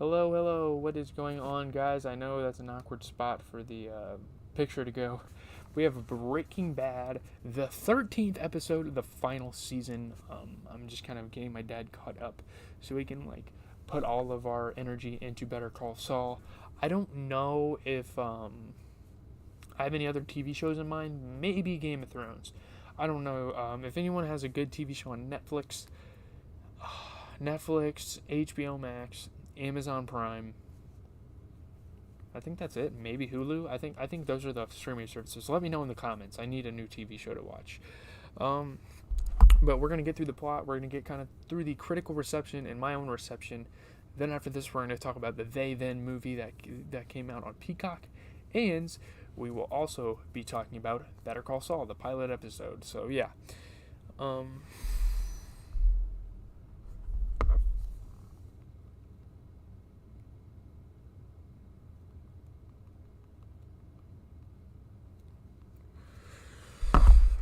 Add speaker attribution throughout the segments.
Speaker 1: Hello, hello. What is going on, guys? I know that's an awkward spot for the picture to go. We have Breaking Bad, the 13th episode of the final season. I'm just kind of getting my dad caught up so we can put all of our energy into Better Call Saul. I don't know if I have any other TV shows in mind. Maybe Game of Thrones. I don't know. If anyone has a good TV show on Netflix, HBO Max, Amazon Prime. I think that's it. Maybe Hulu. I think those are the streaming services. So let me know in the comments. I need a new TV show to watch. But we're gonna get through the plot. We're gonna get kind of through the critical reception and my own reception. Then after this, we're gonna talk about the They Then movie that came out on Peacock, and we will also be talking about Better Call Saul, the pilot episode. So yeah.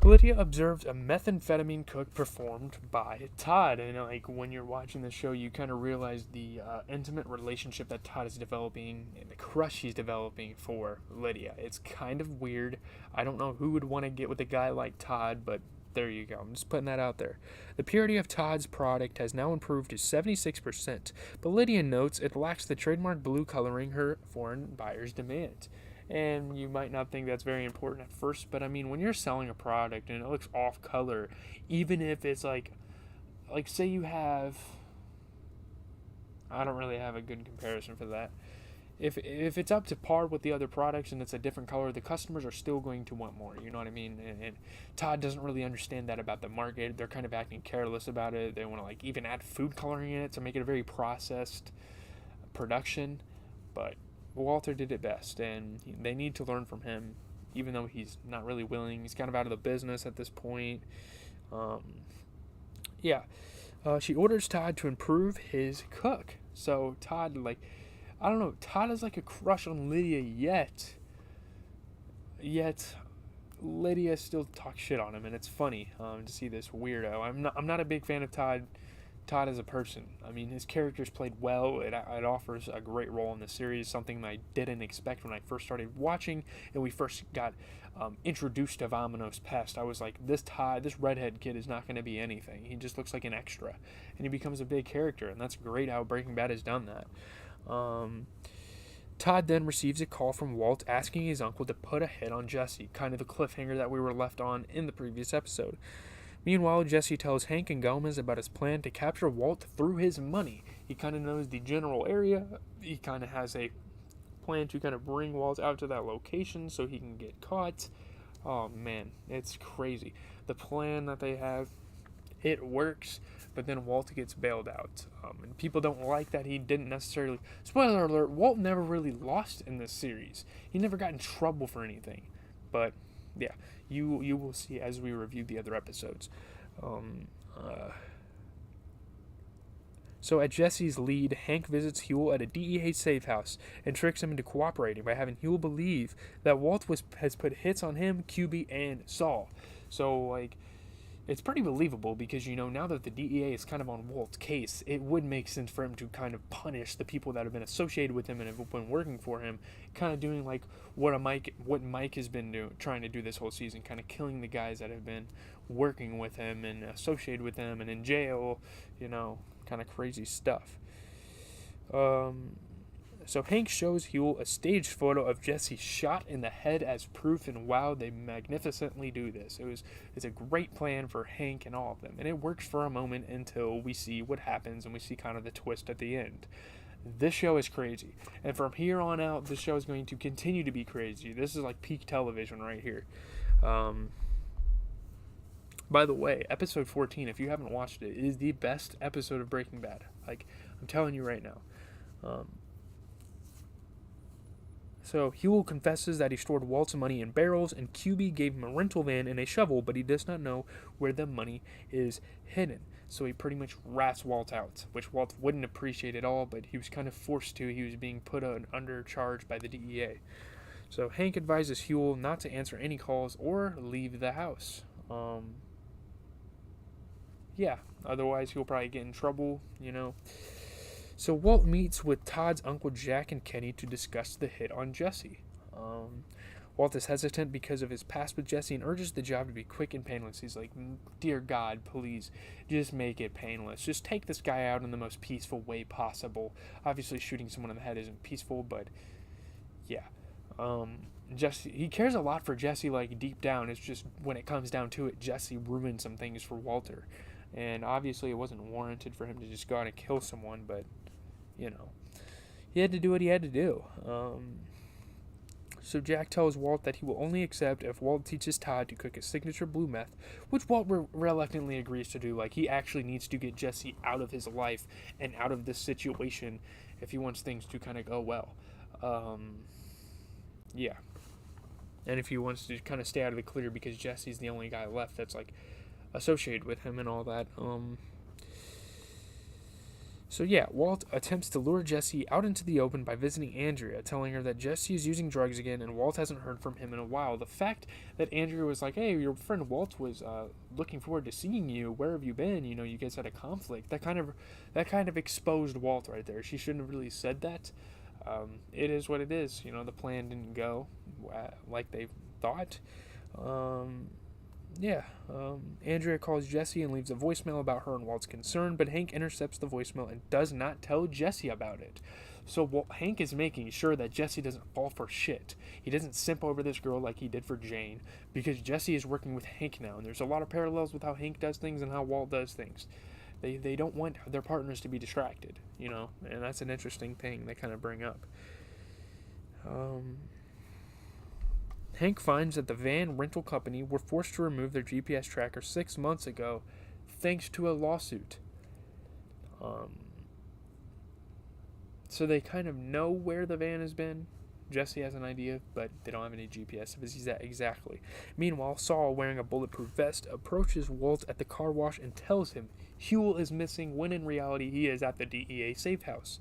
Speaker 1: Lydia observed a methamphetamine cook performed by Todd, and when you're watching the show, you kind of realize the intimate relationship that Todd is developing and the crush he's developing for Lydia. It's kind of weird. I don't know who would want to get with a guy like Todd, but there you go. I'm just putting that out there. The purity of Todd's product has now improved to 76%, but Lydia notes it lacks the trademark blue coloring her foreign buyers demand. And you might not think that's very important at first, but I mean, when you're selling a product and it looks off color, even if it's like say you have, I don't really have a good comparison for that. If it's up to par with the other products and it's a different color, the customers are still going to want more. You know what I mean? And Todd doesn't really understand that about the market. They're kind of acting careless about it. They want to even add food coloring in it to make it a very processed production, but Walter did it best, and they need to learn from him, even though he's not really willing. He's kind of out of the business at this point. She orders Todd to improve his cook. So Todd, I don't know, Todd has a crush on Lydia yet Lydia still talks shit on him, and it's funny to see this weirdo. I'm not a big fan of Todd as a person. I mean, his character's played well. It offers a great role in the series, something that I didn't expect when I first started watching and we first got introduced to Vamano's past. I was like, this redhead kid is not going to be anything. He just looks like an extra. And he becomes a big character, and that's great how Breaking Bad has done that. Todd then receives a call from Walt asking his uncle to put a hit on Jesse, kind of the cliffhanger that we were left on in the previous episode. Meanwhile, Jesse tells Hank and Gomez about his plan to capture Walt through his money. He kind of knows the general area. He kind of has a plan to kind of bring Walt out to that location so he can get caught. Oh man, it's crazy. The plan that they have, it works, but then Walt gets bailed out. And people don't like that he didn't necessarily... Spoiler alert, Walt never really lost in this series. He never got in trouble for anything. But yeah, you will see as we review the other episodes. So at Jesse's lead, Hank visits Huell at a DEA safe house and tricks him into cooperating by having Huell believe that Walt has put hits on him, QB, and Saul. So it's pretty believable because, now that the DEA is kind of on Walt's case, it would make sense for him to kind of punish the people that have been associated with him and have been working for him, kind of doing what Mike has been trying to do this whole season, kind of killing the guys that have been working with him and associated with him and in jail, kind of crazy stuff. So Hank shows Huell a staged photo of Jesse shot in the head as proof, and wow, they magnificently do this. It's a great plan for Hank and all of them, and it works for a moment until we see what happens and we see kind of the twist at the end. This show is crazy, and from here on out, this show is going to continue to be crazy. This is peak television right here. By the way, episode 14, if you haven't watched it, is the best episode of Breaking Bad. I'm telling you right now. So Huell confesses that he stored Walt's money in barrels, and QB gave him a rental van and a shovel, but he does not know where the money is hidden. So he pretty much rats Walt out, which Walt wouldn't appreciate at all, but he was kind of forced to. He was being put under charge by the DEA. So Hank advises Huell not to answer any calls or leave the house. Otherwise he'll probably get in trouble, So Walt meets with Todd's Uncle Jack and Kenny to discuss the hit on Jesse. Walt is hesitant because of his past with Jesse and urges the job to be quick and painless. He's like, dear God, please, just make it painless. Just take this guy out in the most peaceful way possible. Obviously, shooting someone in the head isn't peaceful, but yeah. Jesse, he cares a lot for Jesse, like, deep down. It's just when it comes down to it, Jesse ruined some things for Walter. And obviously, it wasn't warranted for him to just go out and kill someone, but, he had to do what he had to do. So Jack tells Walt that he will only accept if Walt teaches Todd to cook his signature blue meth, which Walt reluctantly agrees to do. Like, he actually needs to get Jesse out of his life and out of this situation if he wants things to kind of go well. Yeah. And if he wants to kind of stay out of the clear because Jesse's the only guy left that's, like, associated with him and all that. So yeah, Walt attempts to lure Jesse out into the open by visiting Andrea, telling her that Jesse is using drugs again and Walt hasn't heard from him in a while. The fact that Andrea was like, hey, your friend Walt was looking forward to seeing you, where have you been? You guys had a conflict. That kind of exposed Walt right there. She shouldn't have really said that. It is what it is. The plan didn't go like they thought. Andrea calls Jesse and leaves a voicemail about her and Walt's concern, but Hank intercepts the voicemail and does not tell Jesse about it. So Hank is making sure that Jesse doesn't fall for shit. He doesn't simp over this girl like he did for Jane, because Jesse is working with Hank now, and there's a lot of parallels with how Hank does things and how Walt does things. They don't want their partners to be distracted, and that's an interesting thing they kind of bring up. Hank finds that the van rental company were forced to remove their GPS tracker 6 months ago thanks to a lawsuit. So they kind of know where the van has been. Jesse has an idea, but they don't have any GPS of it exactly. Meanwhile, Saul, wearing a bulletproof vest, approaches Walt at the car wash and tells him Huell is missing when in reality he is at the DEA safe house.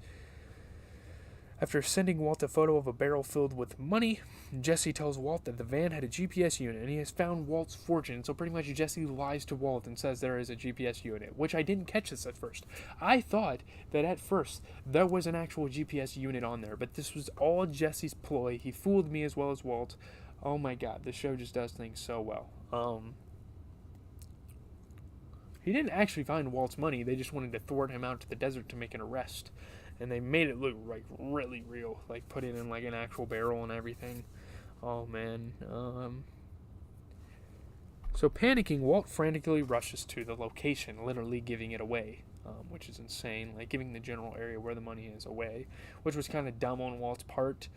Speaker 1: After sending Walt a photo of a barrel filled with money, Jesse tells Walt that the van had a GPS unit and he has found Walt's fortune. So pretty much Jesse lies to Walt and says there is a GPS unit, which I didn't catch this at first. I thought that at first there was an actual GPS unit on there, but this was all Jesse's ploy. He fooled me as well as Walt. Oh my God, this show just does things so well. He didn't actually find Walt's money. They just wanted to thwart him out to the desert to make an arrest. And they made it look like really real, like put it in like an actual barrel and everything. Oh man. So panicking, Walt frantically rushes to the location, literally giving it away, which is insane. Like giving the general area where the money is away, which was kind of dumb on Walt's part.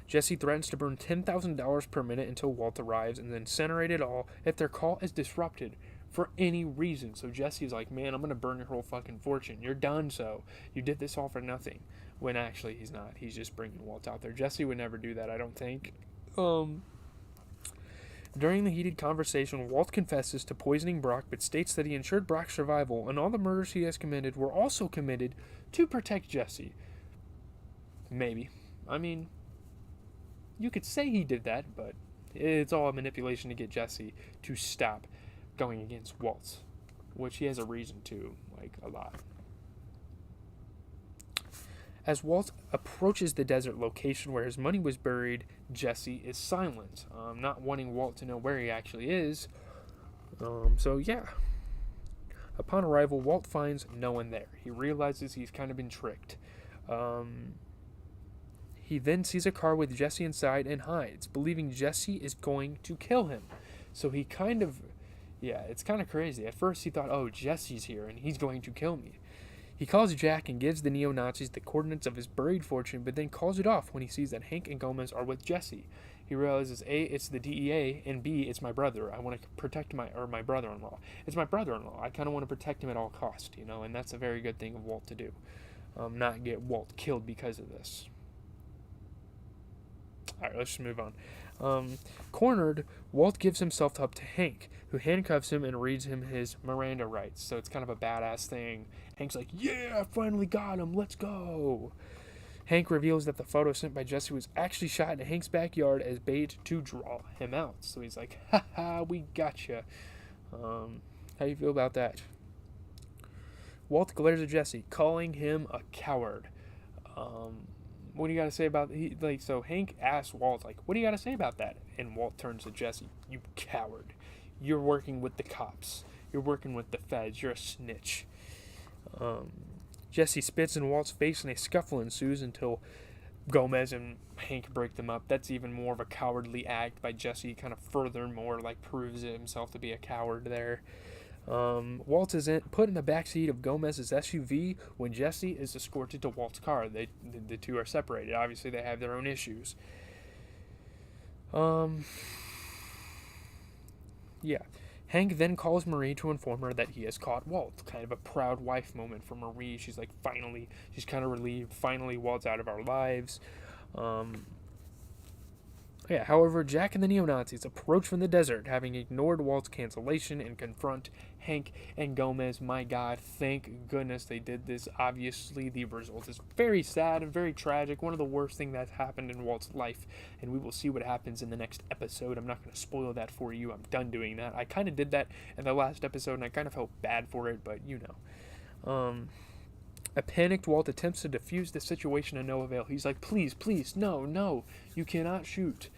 Speaker 1: Jesse threatens to burn $10,000 per minute until Walt arrives and then incinerate it all if their call is disrupted for any reason. So Jesse's like, man, I'm going to burn your whole fucking fortune. You're done, so. You did this all for nothing. When actually he's not. He's just bringing Walt out there. Jesse would never do that, I don't think. During the heated conversation, Walt confesses to poisoning Brock, but states that he ensured Brock's survival, and all the murders he has committed were also committed to protect Jesse. Maybe. I mean, you could say he did that, but it's all a manipulation to get Jesse to stop going against Walt, which he has a reason to, like, a lot. As Walt approaches the desert location where his money was buried, Jesse is silent, not wanting Walt to know where he actually is. So yeah. Upon arrival, Walt finds no one there. He realizes he's kind of been tricked. He then sees a car with Jesse inside and hides, believing Jesse is going to kill him. So he kind of... Yeah, it's kind of crazy. At first he thought, oh, Jesse's here and he's going to kill me. He calls Jack and gives the neo-Nazis the coordinates of his buried fortune, but then calls it off when he sees that Hank and Gomez are with Jesse. He realizes, A, it's the DEA, and B, it's my brother. I want to protect my brother-in-law. It's my brother-in-law. I kind of want to protect him at all costs, and that's a very good thing of Walt to do. Not get Walt killed because of this. Alright, let's just move on. Cornered, Walt gives himself up to Hank, who handcuffs him and reads him his Miranda rights. So it's kind of a badass thing. Hank's like, yeah, I finally got him, let's go. Hank reveals that the photo sent by Jesse was actually shot in Hank's backyard as bait to draw him out. So he's like, haha, we gotcha. How you feel about that? Walt glares at Jesse, calling him a coward. What do you got to say about so Hank asks Walt, like, what do you got to say about that? And Walt turns to Jesse, you coward. You're working with the cops. You're working with the feds. You're a snitch. Jesse spits in Walt's face and a scuffle ensues until Gomez and Hank break them up. That's even more of a cowardly act by Jesse, kind of furthermore proves himself to be a coward there. Walt is put in the backseat of Gomez's SUV when Jesse is escorted to Walt's car. The two are separated. Obviously, they have their own issues. Yeah. Hank then calls Marie to inform her that he has caught Walt. Kind of a proud wife moment for Marie. She's like, finally, she's kind of relieved. Finally, Walt's out of our lives. However, Jack and the neo-Nazis approach from the desert, having ignored Walt's cancellation, and confront Hank and Gomez. My God, thank goodness they did this. Obviously, the result is very sad and very tragic. One of the worst things that's happened in Walt's life, and we will see what happens in the next episode. I'm not going to spoil that for you. I'm done doing that. I kind of did that in the last episode, and I kind of felt bad for it, but you know. A panicked Walt attempts to defuse the situation to no avail. He's like, please, no, you cannot shoot.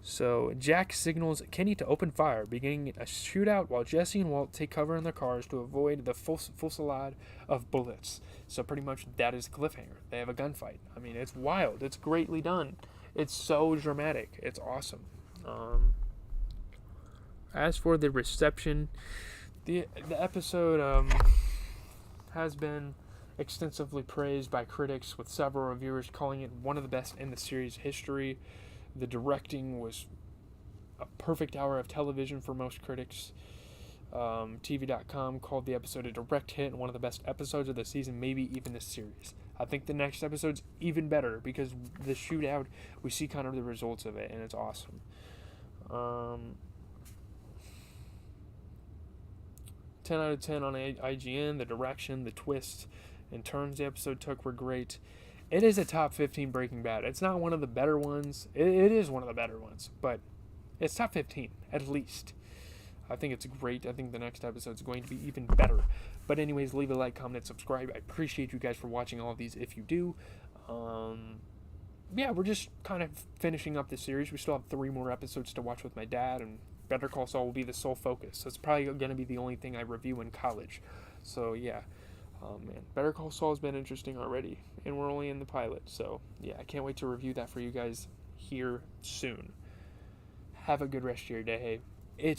Speaker 1: So Jack signals Kenny to open fire, beginning a shootout while Jesse and Walt take cover in their cars to avoid the fusillade of bullets. So pretty much that is the cliffhanger. They have a gunfight. I mean, it's wild. It's greatly done. It's so dramatic. It's awesome. As for the reception, the episode has been extensively praised by critics, with several reviewers calling it one of the best in the series' history. The directing was a perfect hour of television for most critics. TV.com called the episode a direct hit and one of the best episodes of the season, maybe even the series. I think the next episode's even better because the shootout, we see kind of the results of it, and it's awesome. 10 out of 10 on IGN. The direction, the twist, and turns the episode took were great. It is a top 15 Breaking Bad. It's not one of the better ones. It is one of the better ones, but it's top 15 at least. I think it's great. I think the next episode is going to be even better. But anyways, leave a like, comment, and subscribe. I appreciate you guys for watching all of these if you do. We're just kind of finishing up this series. We still have 3 more episodes to watch with my dad, and Better Call Saul will be the sole focus. So it's probably going to be the only thing I review in college. So yeah. Man, Better Call Saul has been interesting already, and we're only in the pilot, so yeah, I can't wait to review that for you guys here soon. Have a good rest of your day. It's